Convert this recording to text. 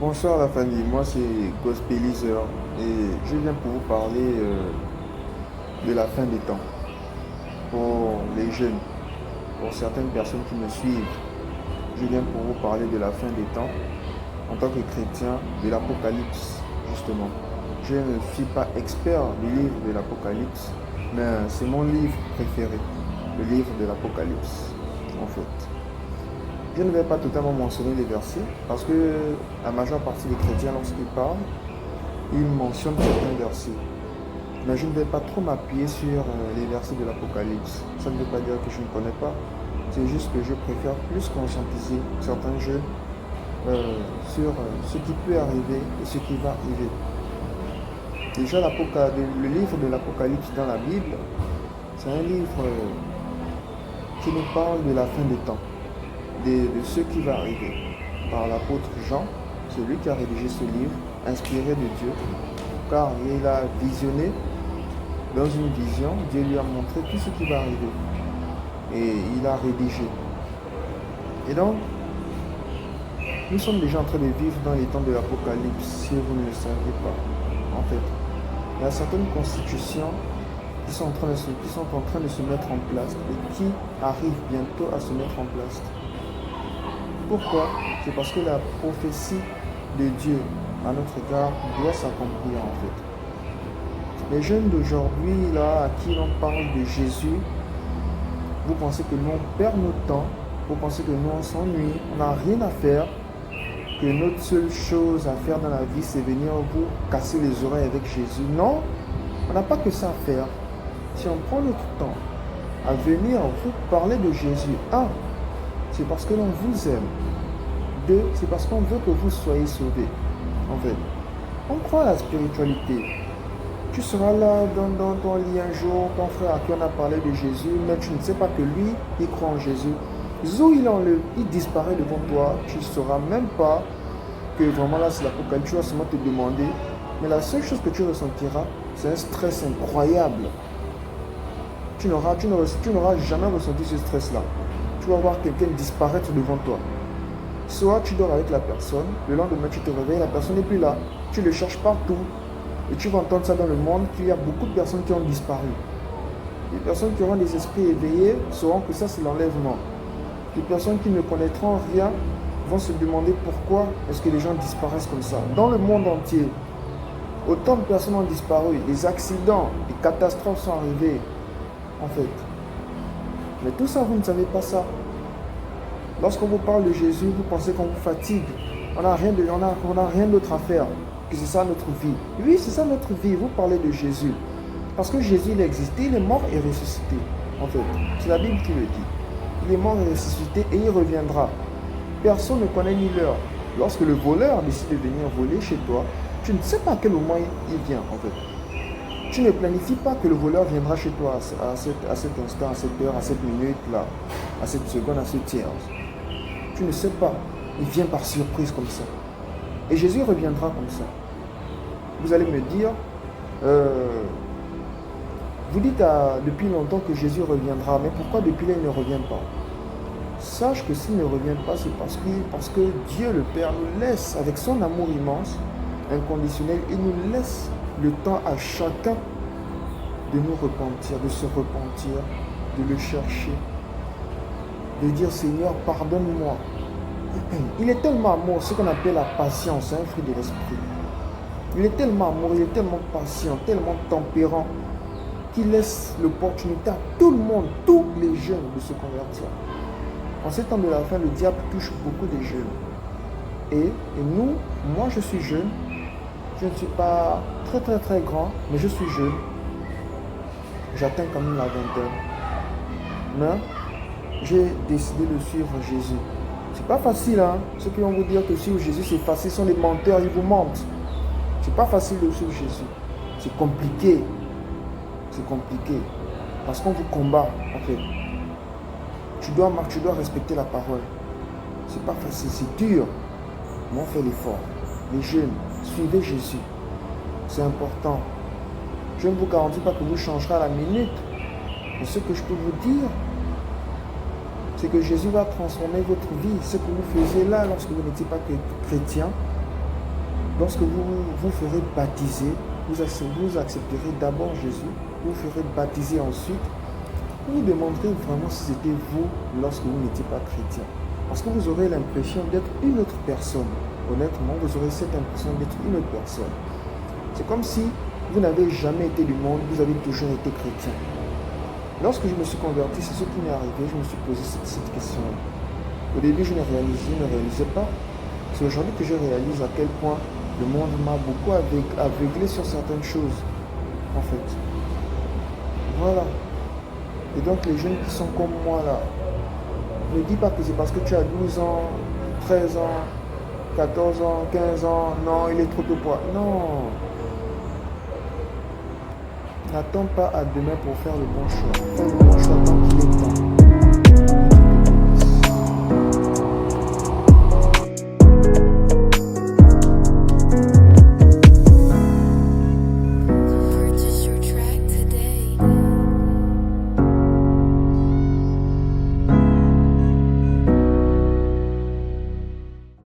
Bonsoir la famille, moi c'est Gospelizer et je viens pour vous parler de la fin des temps. Pour les jeunes, pour certaines personnes qui me suivent, je viens pour vous parler de la fin des temps en tant que chrétien, de l'Apocalypse justement. Je ne suis pas expert du livre de l'Apocalypse, mais c'est mon livre préféré, le livre de l'Apocalypse en fait. Je ne vais pas totalement mentionner les versets parce que la majeure partie des chrétiens, lorsqu'ils parlent, ils mentionnent certains versets. Mais je ne vais pas trop m'appuyer sur les versets de l'Apocalypse. Ça ne veut pas dire que je ne connais pas. C'est juste que je préfère plus conscientiser certains jeunes sur ce qui peut arriver et ce qui va arriver. Déjà, le livre de l'Apocalypse dans la Bible, c'est un livre qui nous parle de la fin des temps, de ce qui va arriver. Par l'apôtre Jean, c'est lui qui a rédigé ce livre, inspiré de Dieu, car il a visionné. Dans une vision, Dieu lui a montré tout ce qui va arriver. Et il a rédigé. Et donc, nous sommes déjà en train de vivre dans les temps de l'Apocalypse, si vous ne le savez pas. En fait, il y a certaines constitutions qui sont en train de se mettre en place et qui arrivent bientôt à se mettre en place. Pourquoi? C'est parce que la prophétie de Dieu à notre égard doit s'accomplir en fait. Les jeunes d'aujourd'hui, là, à qui l'on parle de Jésus, vous pensez que nous, on perd notre temps, vous pensez que nous, on s'ennuie, on n'a rien à faire, que notre seule chose à faire dans la vie, c'est venir vous casser les oreilles avec Jésus. Non, on n'a pas que ça à faire. Si on prend notre temps à venir vous parler de Jésus, un, c'est parce que l'on vous aime. Deux, c'est parce qu'on veut que vous soyez sauvés. En fait, on croit à la spiritualité. Tu seras là dans ton lit un jour, ton frère à qui on a parlé de Jésus, mais tu ne sais pas que lui, il croit en Jésus. Zou, il disparaît devant toi, tu ne sauras même pas que vraiment là c'est l'Apocalypse, tu vas seulement te demander. Mais la seule chose que tu ressentiras, c'est un stress incroyable. Tu n'auras jamais ressenti ce stress-là. Tu vas voir quelqu'un disparaître devant toi. Soit tu dors avec la personne, le lendemain tu te réveilles, la personne n'est plus là. Tu le cherches partout. Et tu vas entendre ça dans le monde, qu'il y a beaucoup de personnes qui ont disparu. Les personnes qui auront des esprits éveillés sauront que ça c'est l'enlèvement. Les personnes qui ne connaîtront rien vont se demander pourquoi est-ce que les gens disparaissent comme ça. Dans le monde entier, autant de personnes ont disparu, des accidents, des catastrophes sont arrivées, en fait. Mais tout ça, vous ne savez pas ça. Lorsqu'on vous parle de Jésus, vous pensez qu'on vous fatigue. On n'a rien d'autre à faire. Que c'est ça notre vie. Oui, c'est ça notre vie. Vous parlez de Jésus. Parce que Jésus, il a existé, il est mort et ressuscité. En fait, c'est la Bible qui le dit. Il est mort et ressuscité et il reviendra. Personne ne connaît ni l'heure. Lorsque le voleur décide de venir voler chez toi, tu ne sais pas à quel moment il vient, en fait. Tu ne planifies pas que le voleur viendra chez toi à cet instant, à cette heure, à cette minute-là, à cette seconde, à cette tiers. Tu ne sais pas. Il vient par surprise comme ça. Et Jésus reviendra comme ça. Vous allez me dire, vous dites depuis longtemps que Jésus reviendra, mais pourquoi depuis là il ne revient pas? Sache que s'il ne revient pas, c'est parce que Dieu le Père nous laisse, avec son amour immense, inconditionnel, il nous laisse le temps à chacun de nous repentir, de se repentir, de le chercher, de dire Seigneur, pardonne-moi. Il est tellement amour, ce qu'on appelle la patience, c'est un fruit de l'esprit. Il est tellement amour, il est tellement patient, tellement tempérant, qu'il laisse l'opportunité à tout le monde, tous les jeunes de se convertir. En ces temps de la fin, le diable touche beaucoup de jeunes. Et nous, moi je suis jeune, je ne suis pas très grand, mais je suis jeune. J'atteins quand même la vingtaine. Mais j'ai décidé de suivre Jésus. C'est pas facile, hein. Ceux qui vont vous dire que suivre Jésus c'est facile sont des menteurs, ils vous mentent. C'est pas facile de suivre Jésus. C'est compliqué. C'est compliqué. Parce qu'on vous combat, en fait. Tu dois respecter la parole. C'est pas facile, c'est dur. Mais on fait l'effort. Les jeunes, suivez Jésus. C'est important. Je ne vous garantis pas que vous changerez à la minute. Mais ce que je peux vous dire, c'est que Jésus va transformer votre vie. Ce que vous faisiez là lorsque vous n'étiez pas chrétien, Lorsque vous ferez baptiser, vous accepterez d'abord Jésus, vous ferez baptiser ensuite, vous vous demanderez vraiment si c'était vous lorsque vous n'étiez pas chrétien. Parce que vous aurez l'impression d'être une autre personne. Honnêtement, vous aurez cette impression d'être une autre personne. C'est comme si vous n'avez jamais été du monde, vous avez toujours été chrétien. Lorsque je me suis converti, c'est ce qui m'est arrivé, je me suis posé cette question. Au début, je ne réalisais pas. C'est aujourd'hui que je réalise à quel point le monde m'a beaucoup aveuglé sur certaines choses, en fait. Voilà. Et donc, les jeunes qui sont comme moi, là, ne dis pas que c'est parce que tu as 12 ans, 13 ans, 14 ans, 15 ans, non, il est trop tôt pour... Non. N'attends pas à demain pour faire le bon choix. Fais le bon choix tant qu'il est